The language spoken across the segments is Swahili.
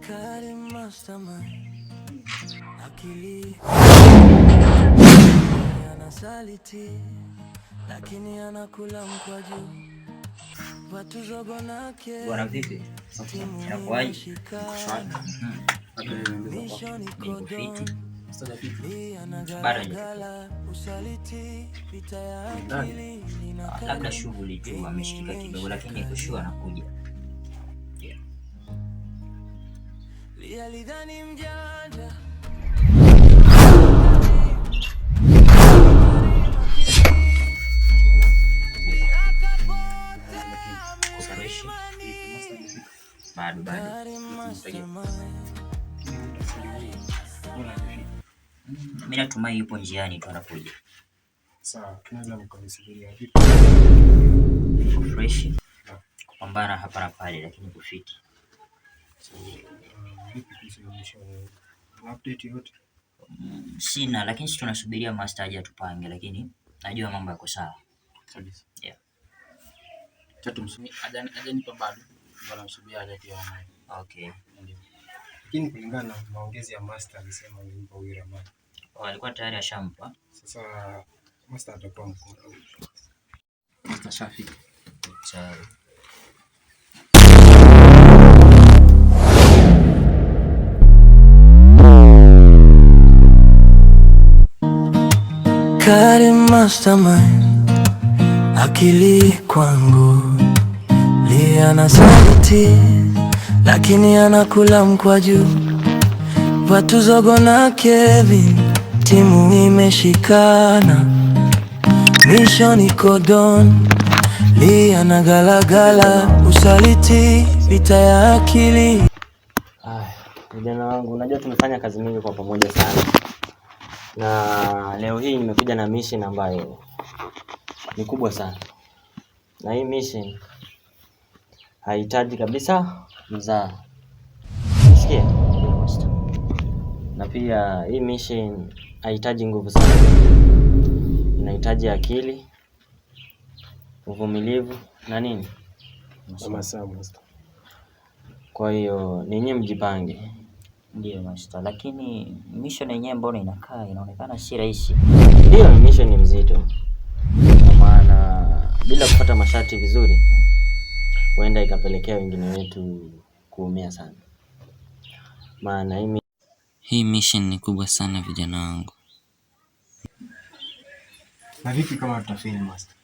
Karim Mastermind, akili anasaliti, lakini anakula mkwaju. Watu zogo nake bwana vipi? Inakuaje? Mission iko don, Bado usaliti, vita ya akili labda shughuli tu ameshika kidogo, lakini kushua anakuja. Alidhani mjanja bado mimi natumai yupo njiani tu anakuja. Sawa, tunaweza mkamsubiria vipi? Fresh kupambana hapa na pale, lakini kufiti Vipi kuhusu update yote? Sina, lakini sisi tunasubiria master aje atupange, lakini najua mambo yako sawa kabisa. Yeah. Tatu msumi ajanipa bado. Bwana msubiri aje pia naye. Okay. Lakini kulingana na maongezi ya master alisema nilimpa huyu Ramani. Alikuwa tayari ashampa. Sasa master atakuwa mkono. Master Shafiki. Sawa. Karim Mastermind, akili kwangu anasaliti, lakini anakula mkwaju. Watu zogo na Kevin, timu imeshikana. Mission iko don, anagalagala, usaliti, vita ya akili. Vijana wangu, unajua tumefanya kazi mingi kwa pamoja sana, na leo hii nimekuja na mission ambayo ni kubwa sana, na hii mission haihitaji kabisa mzaa. Sikia? Na pia hii mission haihitaji nguvu sana, inahitaji akili, uvumilivu na nini? Masaa. Kwa hiyo ninyi mjipange. Ndio master, lakini mission yenyewe mbona inaonekana si rahisi? Ndio, mission ni mzito, kwa maana bila kupata masharti vizuri huenda ikapelekea wengine wetu kuumia sana. Maana hii mission ni kubwa sana vijana wangu. Na vipi kama tutafeli master?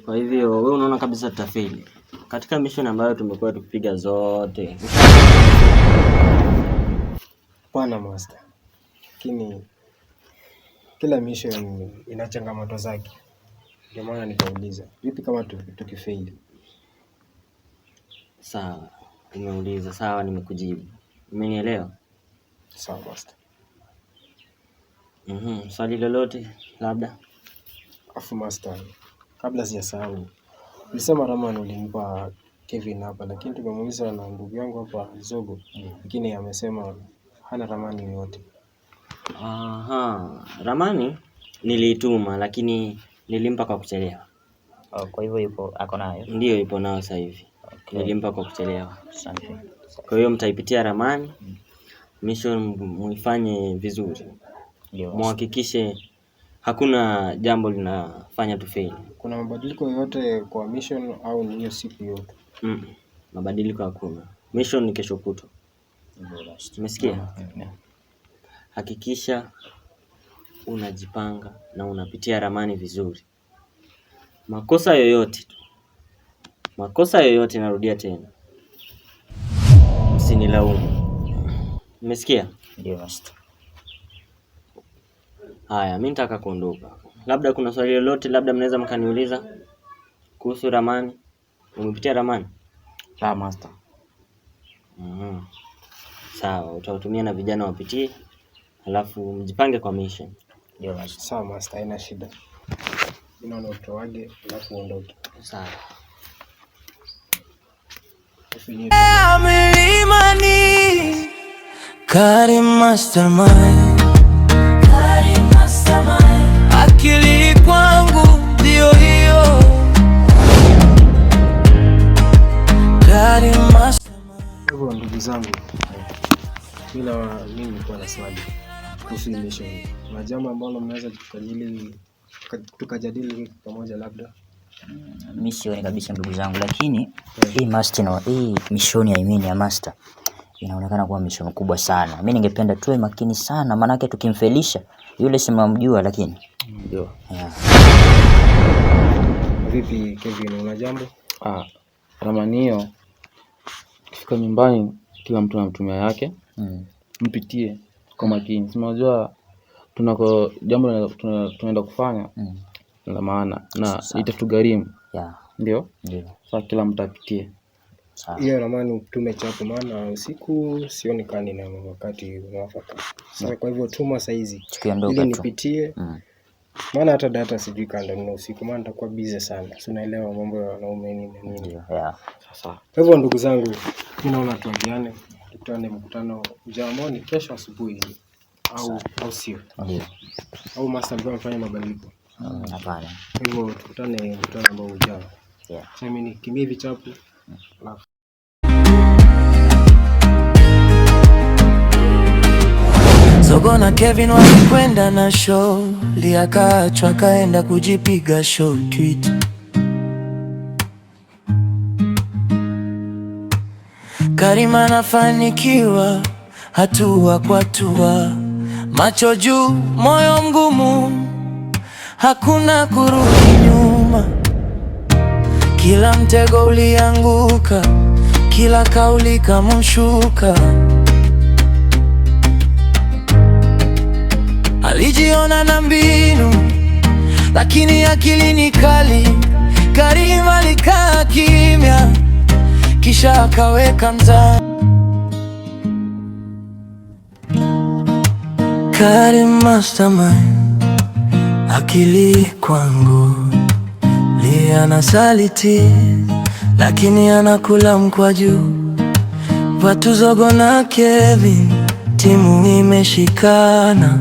Kwa hivyo wewe unaona kabisa tutafeli katika mission ambayo tumekuwa tukipiga zote? Bwana master, lakini kila mission ina changamoto zake. Ndio maana nikauliza, vipi kama tukifeli? Sawa, nimeuliza. Sawa, nimekujibu. Umenielewa? Sawa master. Swali lolote labda? Afu master, kabla sijasahau, ulisema Ramani ulimpa Kevin hapa, lakini tumemuuliza na ndugu yangu hapa Zogo, lakini amesema hana Ramani yoyote. Ramani niliituma, lakini nilimpa kwa kuchelewa. Kwa hivyo ako nayo? Ndio, ipo nayo sasa hivi. Okay. Nilimpa kwa kuchelewa. Asante. Kwa hiyo mtaipitia Ramani, mission muifanye vizuri. Ndio. Muhakikishe hakuna jambo linafanya tufeli. Kuna mabadiliko yoyote kwa mission au ni hiyo siku yote? Mabadiliko hakuna. Mission ni kesho kutwa. Umesikia? Hakikisha unajipanga na unapitia Ramani vizuri. Makosa yoyote narudia tena, msinilaumu. Umesikia? Ndio master. Haya, mimi nataka kuondoka. Labda kuna swali lolote labda mnaweza mkaniuliza kuhusu Ramani? Umepitia Ramani? La master. Sawa, utawatumia na vijana wapitie, halafu mjipange kwa mission. Ndio master. Sawa master, haina shida. Naona utoage alafu uondoke. Sawa. Karim Mastermind, akili kwangu ndio hiyo. Hivyo ndugu zangu, Mimi nilikuwa na swali kuhusu mission. Kuna jambo ambalo mnaweza tukajadili pamoja labda? Mimi sioni kabisa ndugu zangu, lakini hii mission ya master inaonekana kuwa mission kubwa sana. Mimi ningependa tuwe makini sana, maana yake tukimfelisha yule simamjua, lakini ndio. Vipi Kevin, una jambo? Ramani hiyo kifika nyumbani kila mtu anamtumia yake. Mpitie kwa makini. Unajua tunako jambo tunaenda kufanya la maana na itatugharimu. Ndio? Sasa kila mtu apitie. Hiyo ramani tume chapo, maana usiku sioni kani na wakati mwafaka. Sasa kwa hivyo tuma saizi ili nipitie. Maana hata data sijui kanda ni usiku, maana nitakuwa busy sana. Si unaelewa mambo ya wanaume nini. Sasa kwa hivyo ndugu zangu, mimi naona tuambiane, tukutane mkutano jamoni kesho asubuhi au sio? Ndio. Au master alikuwa anafanya mabadiliko? Hapana. Kwa hivyo tukutane mkutano ambao ujao. Sasa mimi nikimbie vichapu. Zogo na Kevin walikwenda na show, liakaachwa kaenda kujipiga show tweet. Karima nafanikiwa hatua kwa hatua, macho juu, moyo mgumu, hakuna kurudi nyuma. Kila mtego ulianguka, kila kauli kamshuka. Alijiona na mbinu, lakini akili ni kali. Karima alikaa kimya, kisha akaweka mzani. Karima mastermind, akili kwangu. Lia anasaliti, lakini anakula mkwaju. Watu Zogo na Kevin, timu imeshikana.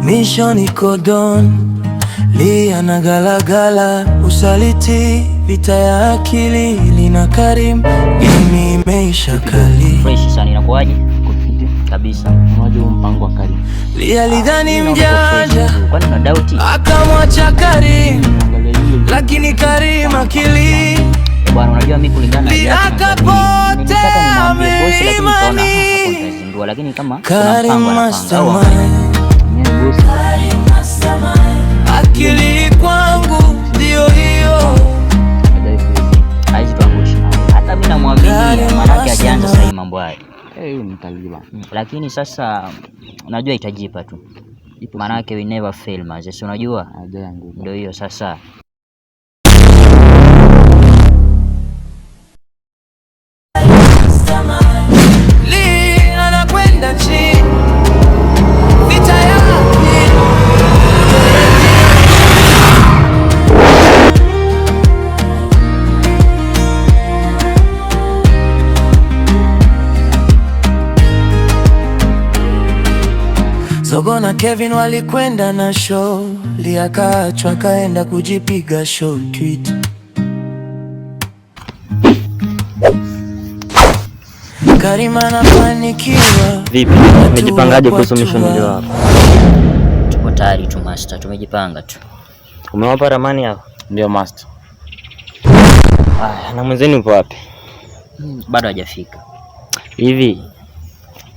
Mission iko don, Lia na galagala. Usaliti, vita ya akili. Lina Karim, game imeisha kali. Fresh sana, inakuaje? Kabisa. Unajua mpango wa Karim. Lia lidhani mjanja, kwani una doubt? akamwacha Karim, lakini Karim akili. Bwana, unajua mimi kulingana na Lia akapotea mlimani. Lakini kama Karim mastermind, akili kwangu ndio hiyo. Hata mimi namwambia, maana yake ajianza sasa mambo haya. Huyu mtaliba. Lakini sasa unajua itajipa tu. Maana yake we never fail man. Sasa unajua? Ndio hiyo sasa. Lia anakwenda chini, vita yake. Zogo na Kevin walikwenda na show, Lia akaachwa kaenda kujipiga show tweet. Karima nafanikiwa. Vipi? Umejipangaje kuhusu mission ile hapa? Tuko tayari tu master, tumejipanga tu. Umewapa ramani yao? Ndio master. Na mwenzenu yupo wapi? Bado hajafika. Hivi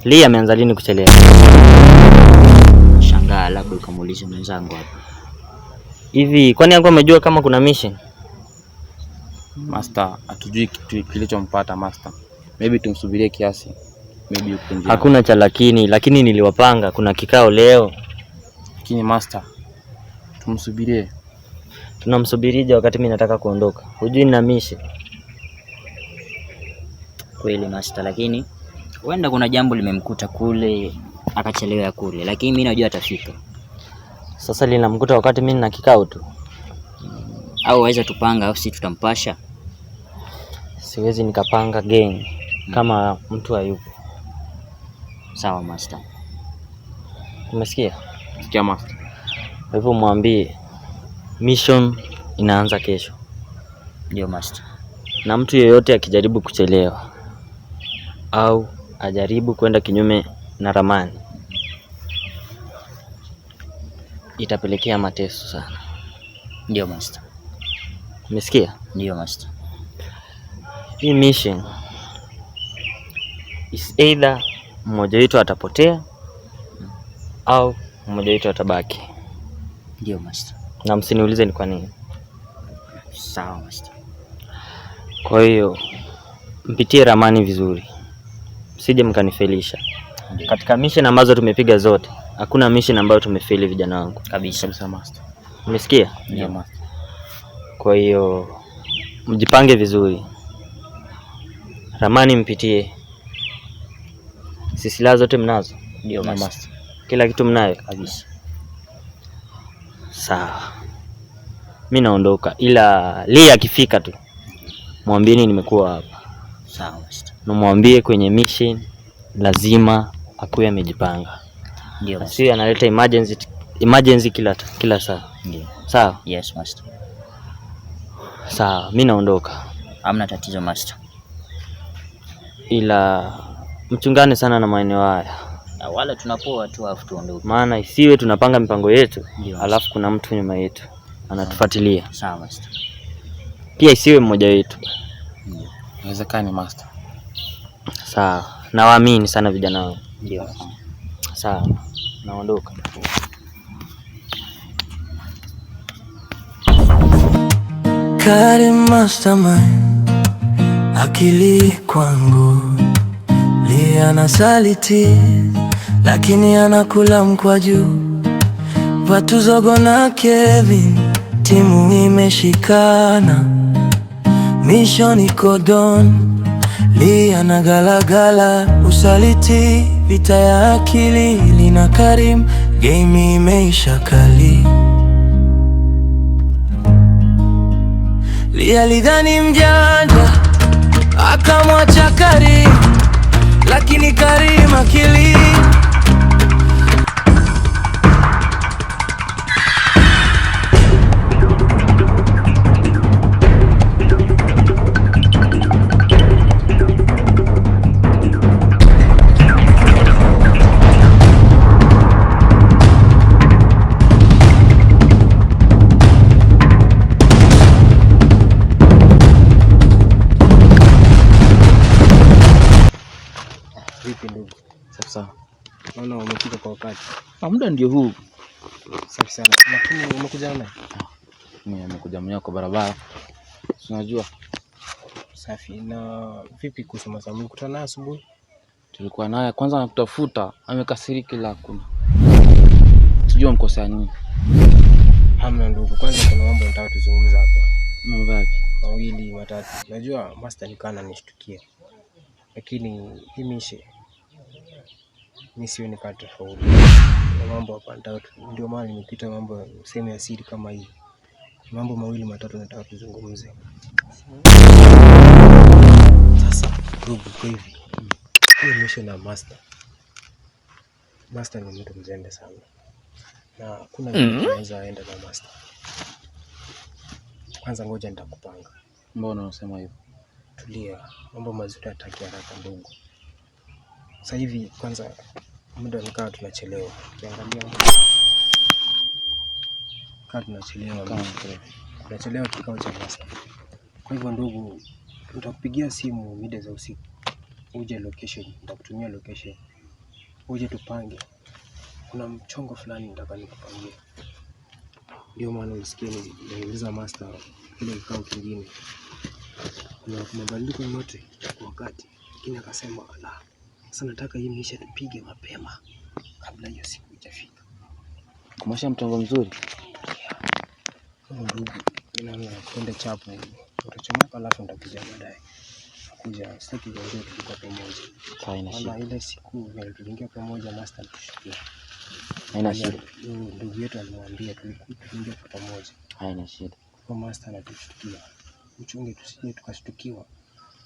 Lia ameanza lini kuchelewa? Shangaa, labda ukamuulize mwenzangu hapa. Hivi kwani yangu amejua kama kuna mission? Master, hatujui kitu kilichompata master. Maybe tumsubirie kiasi. Maybe uko nje. Hakuna cha lakini niliwapanga kuna kikao leo. Lakini master, tumsubirie. Tunamsubirije wakati mimi nataka kuondoka? Hujui nina mission. Kweli master, lakini huenda kuna jambo limemkuta kule akachelewa kule, lakini mimi najua atafika. Sasa linamkuta wakati mimi nina kikao tu. Au waweza tupanga au sisi tutampasha? Siwezi nikapanga gang kama mtu hayupo. Sawa master. Umesikia? Sikia master. Kwa hivyo mwambie mission inaanza kesho. Ndio master. Na mtu yeyote akijaribu kuchelewa au ajaribu kwenda kinyume na ramani, itapelekea mateso sana. Ndio master. Umesikia? Ndio master. Hii mission is either mmoja wetu atapotea au mmoja wetu atabaki. Ndio master. Na msiniulize ni kwa nini. Sawa master. Kwa hiyo mpitie ramani vizuri, msije mkanifelisha. Katika mission ambazo tumepiga zote, hakuna mission ambayo tumefeli vijana wangu. Kabisa master. Umesikia? Ndio master. Kwa hiyo mjipange vizuri, ramani mpitie. Silaha zote mnazo? Ndio master. Kila kitu mnayo? Kabisa. Sawa, mimi naondoka, ila Lee akifika tu mwambieni nimekuwa hapa. Sawa master. Na mwambie kwenye mission lazima akuwe amejipanga. Ndio master. Sio analeta emergency kila saa. Ndio. Sawa? Yes master. Sawa, mimi naondoka. Hamna tatizo master. Ila mchungane sana na maeneo haya. Wala tunapoa tu afu tuondoke. Maana isiwe tunapanga mipango yetu, Ndio, alafu kuna mtu nyuma yetu anatufuatilia. Sawa master. Pia isiwe mmoja wetu. Ndio. Inawezekana master. Sawa. Nawaamini sana vijana wangu. Ndio. Sawa. Naondoka. Karim Mastermind, akili kwangu. Lee anasaliti lakini anakula mkwaju. Patuzogo na Kevin, timu imeshikana. Mission iko don. Lee anagalagala usaliti, vita ya akili. Lee na Karim, game imeisha kali. Lee alidhani mjanja akamwacha Karim, lakini Karim akili. Vipi ndugu? Safi sana. Naona umefika kwa wakati. Muda ndio huu. Safi sana. Lakini umekuja naye? Mimi nimekuja mwenyewe kwa barabara. Unajua? Safi. Na vipi kuhusu masomo? Mlikutana naye asubuhi? Tulikuwa naye kwanza anakutafuta, amekasirika ila hakuna. Sijui mkosea nini. Hamna ndugu. Kwanza kuna mambo nataka tuzungumze hapa. Mambo yapi? Mawili matatu. Najua master nikana nishtukia. Lakini hii mishe mimi sioni kama tofauti. Na mambo hapa nataka ndio maana nimepita mambo sehemu ya siri kama hii. Mambo mawili matatu nataka tuzungumze. Sasa ndugu, kwa hivi hii mishe na master. Master ni mtu mzembe sana. Na kuna vitu tunaweza enda na master. Kwanza ngoja nitakupanga. Mbona unasema hivyo? Tulia, mambo mazuri hataki haraka ndugu. Sasa hivi kwanza muda nikaa tunachelewa. Ukiangalia tunachelewa kikao cha master. Kwa hivyo ndugu, nitakupigia simu mida za usiku. Uje location, nitakutumia location. Uje tupange. Kuna mchongo fulani nataka nikupangie. Ndio maana usikie niuliza master ile kikao kingine. Kuna mabadiliko yote kwa wakati. Lakini akasema la. Sasa nataka hii misha tupige mapema kabla hiyo siku haijafika. Kumesha mtongo mzuri. Ndugu, ninaona kwenda chapu. Utachomoka alafu nitakuja baadaye. Nakuja sitaki kuongea tulikuwa pamoja. Haina shida. Ile siku tuliingia pamoja master tushikia. Haina shida. Ndugu yetu alimwambia tuliingia pamoja. Haina shida. Kwa master anatushtukia. Uchunge tusije tukashtukiwa.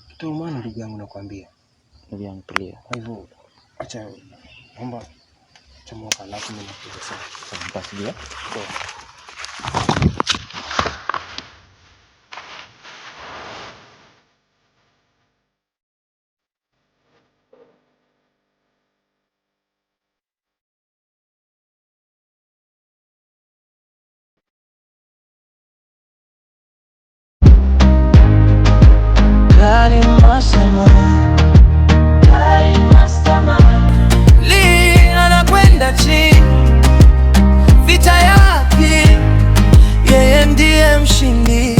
Kitaumana ndugu yangu nakwambia. Ndugu yangu tulia. Kwa hivyo acha naomba chomoka alafu mimi nakuja sana. Basi ndio. mastermind. Lee anakwenda chini, vita yake yeye ndiye mshindi.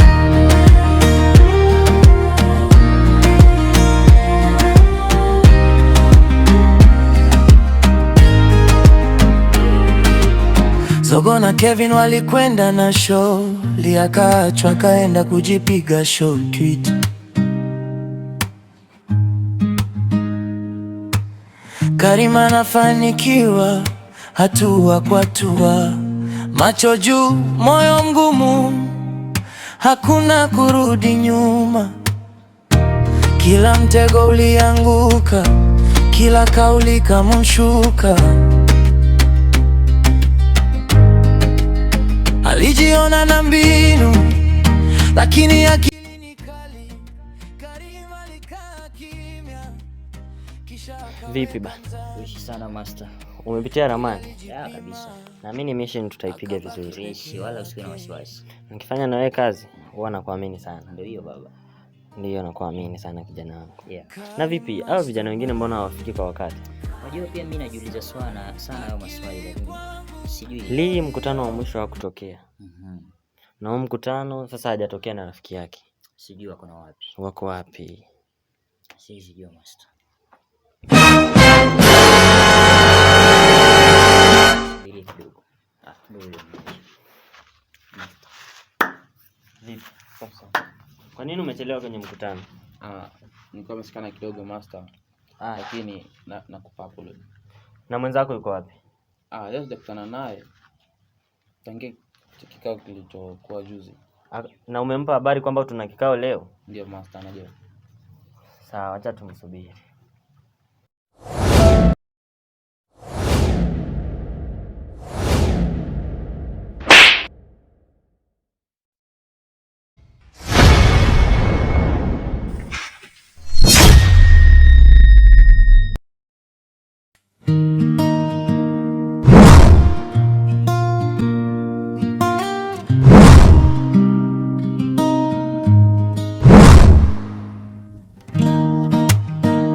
Zogo na Kevin walikwenda na show, Lee akaachwa kaenda kujipiga show tweet. Karima anafanikiwa hatua kwa hatua, macho juu, moyo mgumu, hakuna kurudi nyuma. Kila mtego ulianguka, kila kauli kama mshuka. Alijiona na mbinu, lakini akili ni kali. Karima alikaa kimya. Vipi ba? Uishi sana master. Umepitia ramani? Ya kabisa. Naamini mission tutaipiga vizuri. Uishi wala usiwe na wasiwasi. Nikifanya na wewe kazi, huwa nakuamini sana. Ndio hiyo baba. Ndio nakuamini sana kijana wangu. Yeah. Na vipi? Hao vijana wengine mbona hawafiki kwa wakati? Unajua pia mimi najiuliza sana hayo maswali lakini sijui. Lii mkutano wa mwisho wa kutokea. Na huu mkutano sasa hajatokea na rafiki yake. Sijui wako na wapi. Wako wapi? Sijui master. Ili kidogo. Vipi? Sasa. Kwa nini umechelewa kwenye mkutano? Nilikuwa nimeshikana kidogo master. Lakini nakupa apology. Na mwenzako yuko wapi? Leo sijakutana naye. Tangia kikao kilichokuwa juzi. Na umempa habari kwamba tuna kikao leo? Ndio master, najua. Sawa, acha tumsubiri.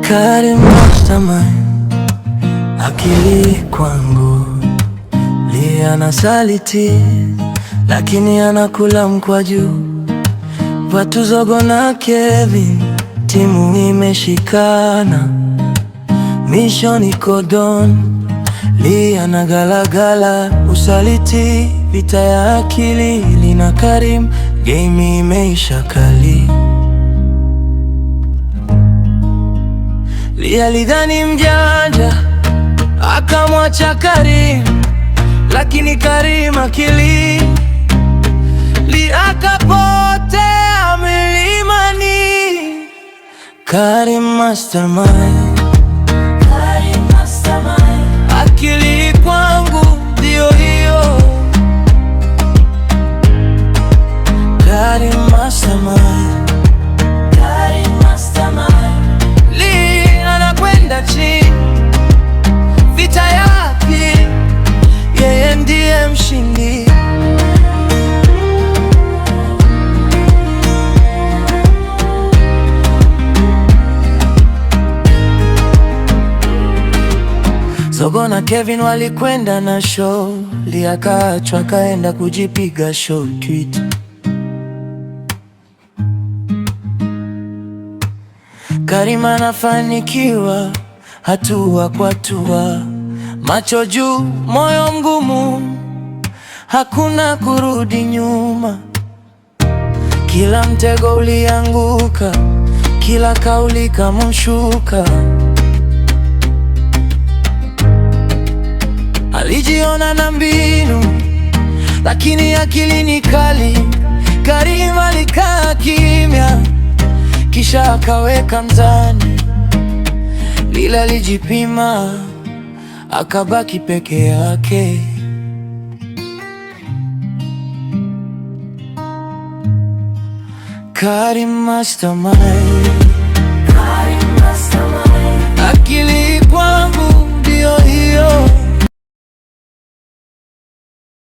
Karim mastermind, akili kwangu. Lee anasaliti, lakini anakula mkwaju. Watu Zogo na Kevin, timu imeshikana. Mission iko don, Lee anagalagala. Usaliti, vita ya akili. Lee na Karim, game imeisha kali. Lee alidhani mjanja, akamwacha Karim, lakini Karim akili. Lee akapotea milimani. Karim mastermind, akili kwangu ndio hiyo. Karim mastermind, Lee anakwenda chini, vita yake yeye ndiye mshindi. Zogo na Kevin walikwenda na show, Lee akaachwa kaenda kujipiga show tweet. Karima anafanikiwa hatua kwa hatua, macho juu, moyo mgumu, hakuna kurudi nyuma. Kila mtego ulianguka, kila kauli kama mshuka. Alijiona na mbinu, lakini akili ni kali. Karim alikaa kimya, kisha akaweka mzani. Lee alijipima, akabaki peke yake. Karim mastermind.